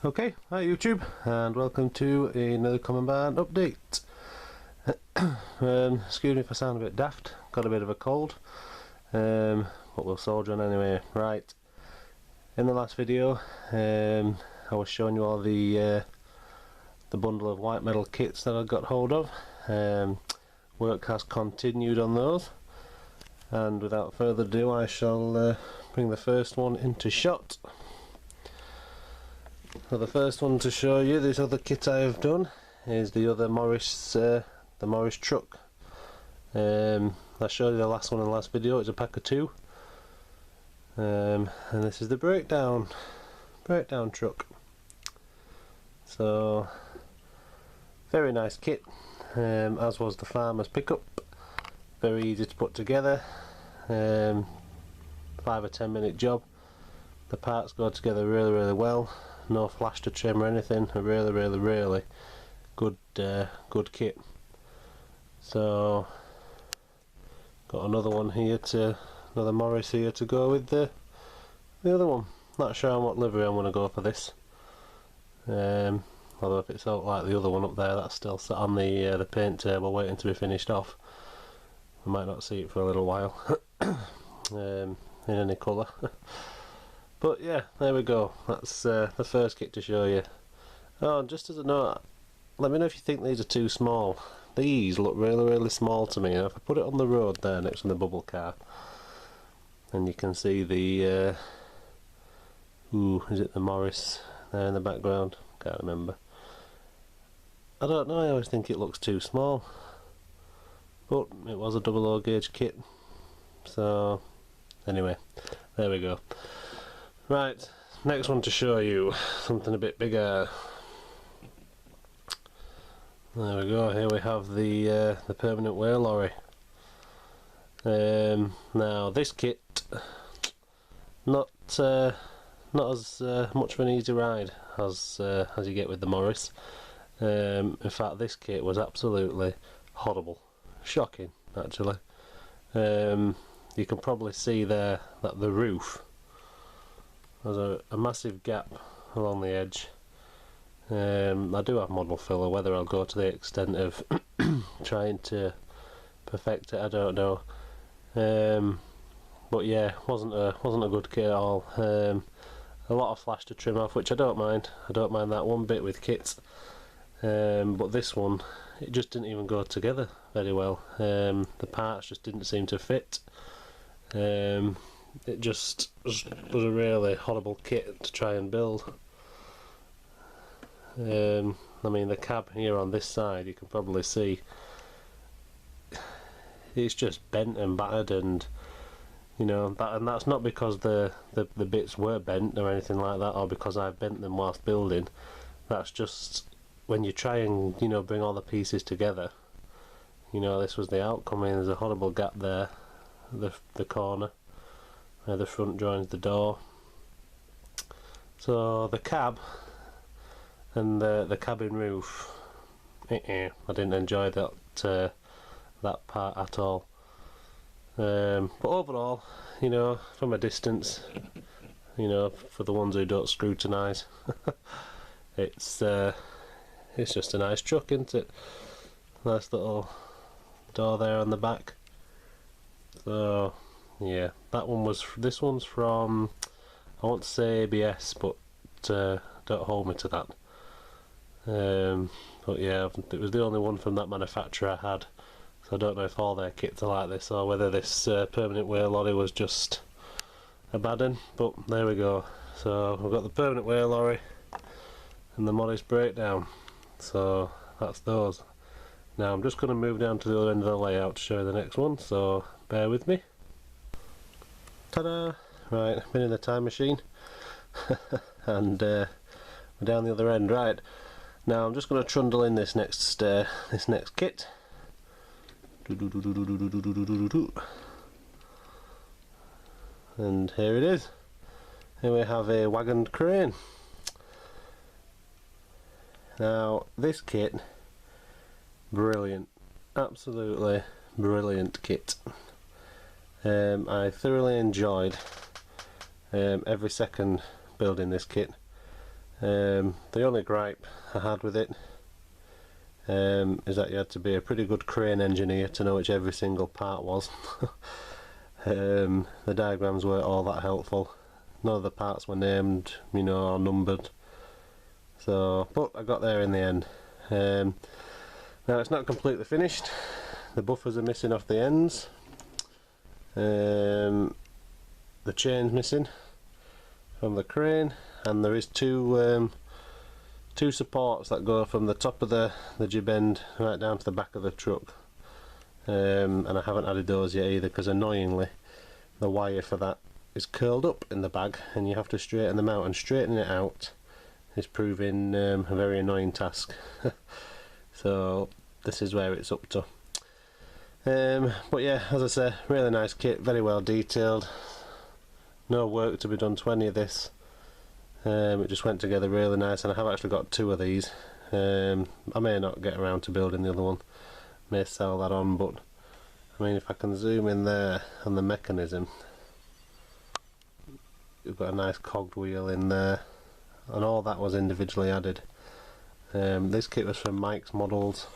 Okay, hi YouTube, and welcome to another Common Man update. Excuse me if I sound a bit daft, got a bit of a cold, but we'll soldier on anyway. Right, in the last video I was showing you all the bundle of white metal kits that I got hold of. Work has continued on those, and without further ado I shall bring the first one into shot. So the first one to show you, this other kit I have done, is the other Morris, the Morris truck. I showed you the last one in the last video. It's a pack of two, and this is the breakdown truck. So very nice kit, as was the farmer's pickup. Very easy to put together, 5 or 10 minute job. The parts go together really well. No flash to trim or anything. A really good good kit. So got another one here another Morris here to go with the other one. Not sure on what livery I'm going to go for this. Although if it's out like the other one up there, that's still sat on the paint table waiting to be finished off. I might not see it for a little while in any colour. But yeah, there we go. That's the first kit to show you. Oh, just as a note, let me know if you think these are too small. These look really small to me. If I put it on the road there next to the bubble car, and you can see the is it the Morris there in the background? Can't remember. I don't know, I always think it looks too small, but it was a 00 gauge kit. So anyway, there we go. Right, next one to show you, something a bit bigger. There we go. Here we have the permanent wheel lorry. Now this kit, not as much of an easy ride as you get with the Morris. In fact, this kit was absolutely horrible, shocking actually. You can probably see there that the roof. There's a massive gap along the edge. I do have model filler. Whether I'll go to the extent of trying to perfect it, I don't know. But yeah, wasn't a good kit at all. A lot of flash to trim off, which I don't mind. I don't mind that one bit with kits. But this one, it just didn't even go together very well. The parts just didn't seem to fit. It just was a really horrible kit to try and build. I mean, the cab here on this side, you can probably see it's just bent and battered, and you know that's not because the bits were bent or anything like that, or because I've bent them whilst building. That's just when you try and bring all the pieces together. This was the outcome. There's a horrible gap there, the corner where the front joins the door. So the cab and the cabin roof, I didn't enjoy that part at all. But overall, from a distance, for the ones who don't scrutinise, it's just a nice truck, isn't it? Nice little door there on the back. So yeah, this one's from, I want to say ABS, but don't hold me to that. But yeah, it was the only one from that manufacturer I had, so I don't know if all their kits are like this, or whether this permanent wheel lorry was just a bad one. But there we go. So we've got the permanent wheel lorry and the Morris breakdown. So that's those. Now I'm just going to move down to the other end of the layout to show you the next one, so bear with me. Ta-da! Right, I've been in the time machine and we're down the other end. Right, now I'm just going to trundle in this next kit. And here it is. Here we have a wagon crane. Now this kit, brilliant, absolutely brilliant kit. I thoroughly enjoyed every second building this kit. The only gripe I had with it is that you had to be a pretty good crane engineer to know which every single part was. The diagrams weren't all that helpful. None of the parts were named, you know, or numbered. So, but I got there in the end. Now it's not completely finished. The buffers are missing off the ends. The chain's missing from the crane, and there is two supports that go from the top of the jib end right down to the back of the truck. And I haven't added those yet either, because annoyingly the wire for that is curled up in the bag and you have to straighten them out, and straightening it out is proving a very annoying task. So this is where it's up to. But yeah, as I say, really nice kit, very well detailed, no work to be done to any of this. It just went together really nice, and I have actually got two of these. I may not get around to building the other one, may sell that on, but I mean, if I can zoom in there on the mechanism, you've got a nice cogged wheel in there, and all that was individually added. This kit was from Mike's Models,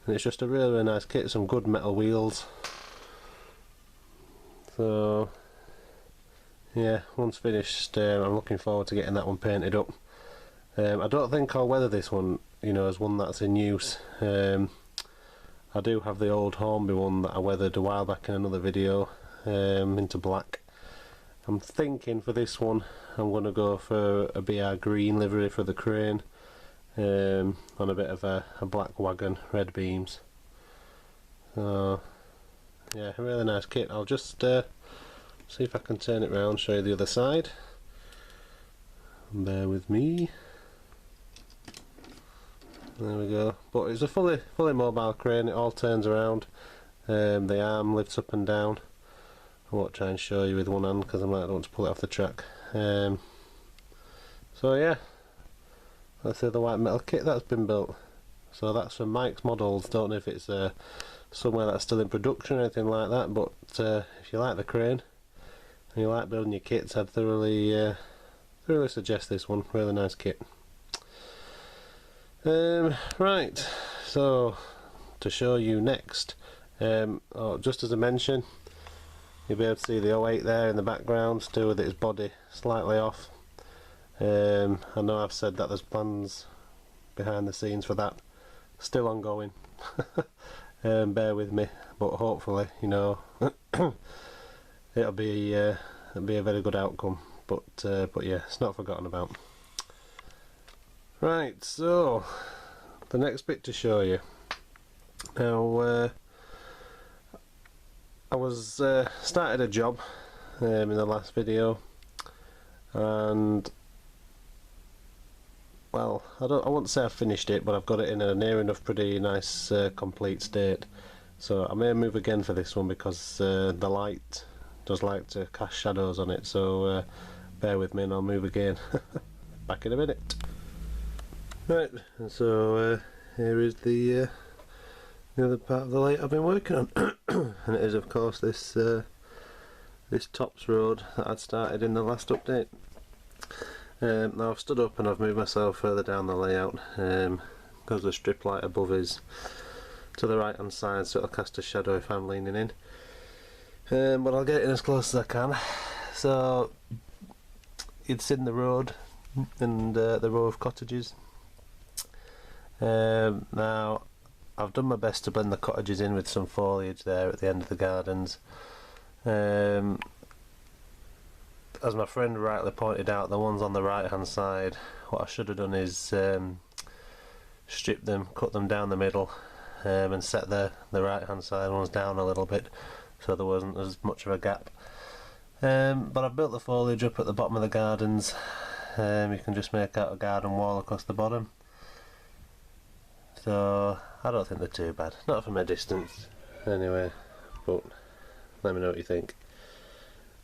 and it's just a really, really nice kit, some good metal wheels. So yeah, once finished, I'm looking forward to getting that one painted up. I don't think I'll weather this one, you know, as one that's in use. I do have the old Hornby one that I weathered a while back in another video, into black. I'm thinking for this one I'm going to go for a BR green livery for the crane, on a bit of a black wagon, red beams. So yeah, a really nice kit. I'll just see if I can turn it round, show you the other side. Bear with me. There we go. But it's a fully mobile crane. It all turns around. The arm lifts up and down. I won't try and show you with one hand because I might want to pull it off the track. So yeah, that's the other white metal kit that's been built. So that's from Mike's Models. Don't know if it's somewhere that's still in production or anything like that, but if you like the crane and you like building your kits, I'd thoroughly suggest this one. Really nice kit. Right, so to show you next, just as a mention, you'll be able to see the 08 there in the background, still with its body slightly off. I know I've said that there's plans behind the scenes for that, still ongoing. Bear with me, but hopefully, you know, it'll be a very good outcome. But yeah, it's not forgotten about. Right, so the next bit to show you. Now, I was started a job in the last video, and well, I won't say I've finished it, but I've got it in a near enough pretty nice complete state. So I may move again for this one because the light does like to cast shadows on it. So bear with me and I'll move again. Back in a minute. Right, and so here is the other part of the light I've been working on, and it is of course this tops road that I'd started in the last update. Now I've stood up and I've moved myself further down the layout because the strip light above is to the right hand side, so it'll cast a shadow if I'm leaning in. But I'll get in as close as I can. So you'd seen the road and the row of cottages. Now I've done my best to blend the cottages in with some foliage there at the end of the gardens. As my friend rightly pointed out, the ones on the right hand side, what I should have done is strip them, cut them down the middle, and set the right hand side ones down a little bit so there wasn't as much of a gap. But I've built the foliage up at the bottom of the gardens. You can just make out a garden wall across the bottom. So I don't think they're too bad, not from a distance anyway, but let me know what you think.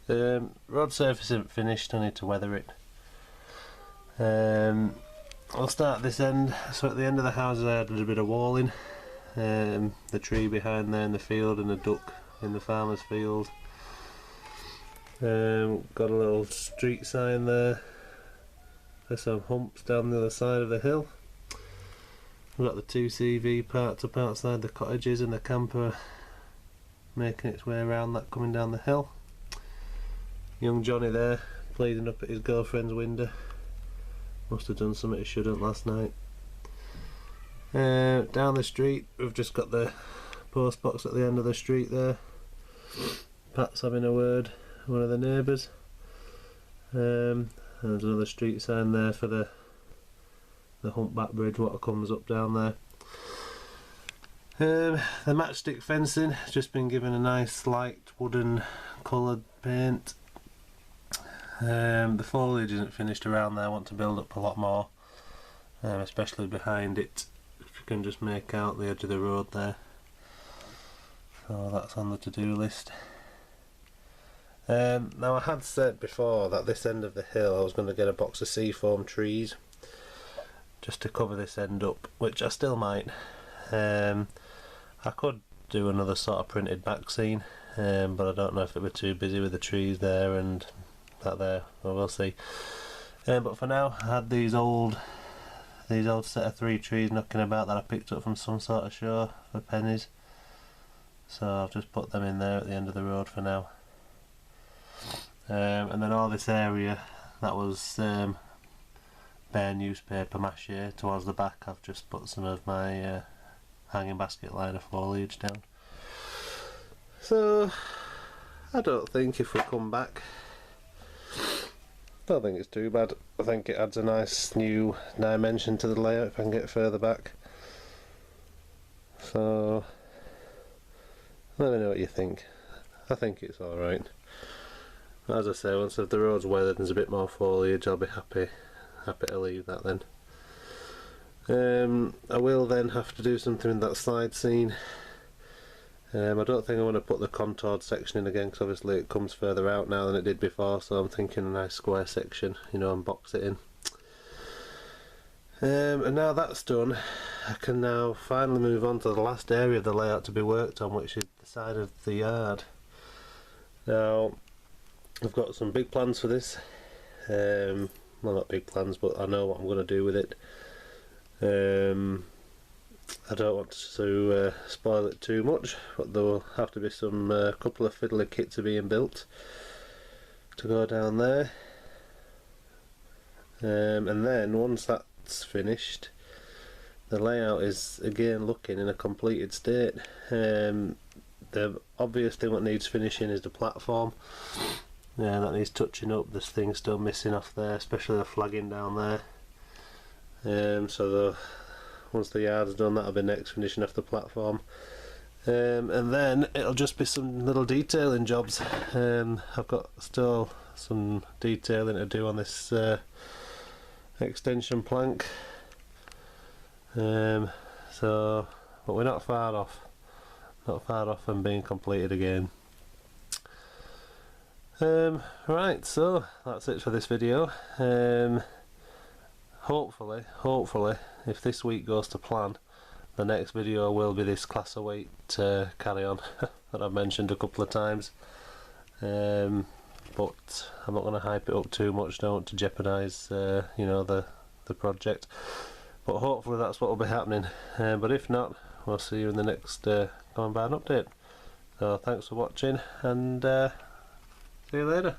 Road surface isn't finished, I need to weather it. I'll start at this end. So at the end of the houses I added a bit of walling, the tree behind there in the field and a duck in the farmer's field. Got a little street sign there, There's some humps down the other side of the hill. We've got the two CV parts up outside the cottages and the camper making its way around that coming down the hill. Young Johnny there bleeding up at his girlfriend's window. Must have done something he shouldn't last night. Down the street we've just got the post box at the end of the street there. Pat's having a word with one of the neighbours. And there's another street sign there for the humpback bridge what comes up down there. The matchstick fencing has just been given a nice light wooden coloured paint. The foliage isn't finished around there. I want to build up a lot more, especially behind it. If you can just make out the edge of the road there. So that's on the to-do list. Now I had said before that this end of the hill I was going to get a box of seafoam trees just to cover this end up, which I still might. I could do another sort of printed back scene, but I don't know if it were too busy with the trees there and that there. Well, we'll see. But for now, I had these old set of 3 trees knocking about that I picked up from some sort of show for pennies. So I've just put them in there at the end of the road for now. And then all this area that was bare newspaper mache towards the back, I've just put some of my hanging basket liner foliage down. So I don't think if we come back, I don't think it's too bad. I think it adds a nice new dimension to the layout if I can get further back. So let me know what you think. I think it's alright. As I say, once the road's weathered and there's a bit more foliage, I'll be happy to leave that then. I will then have to do something with that slide scene. I don't think I want to put the contoured section in again because obviously it comes further out now than it did before, so I'm thinking a nice square section, you know, and box it in. And now that's done, I can now finally move on to the last area of the layout to be worked on, which is the side of the yard. Now I've got some big plans for this. Well, not big plans, but I know what I'm going to do with it. I don't want to spoil it too much, but there will have to be some couple of fiddly kits are being built to go down there. And then once that's finished, the layout is again looking in a completed state. The obvious thing what needs finishing is the platform. Yeah, that needs touching up. There's things still missing off there, especially the flagging down there. Once the yard's done, that'll be next, finishing off the platform. And then it'll just be some little detailing jobs. I've got still some detailing to do on this extension plank. But we're not far off. Not far off from being completed again. Right, so that's it for this video. Hopefully, if this week goes to plan, the next video will be this class await carry on that I've mentioned a couple of times. But I'm not going to hype it up too much, don't want to jeopardise you know, the project. But hopefully that's what will be happening. But if not, we'll see you in the next Going Barn update. So thanks for watching, and see you later.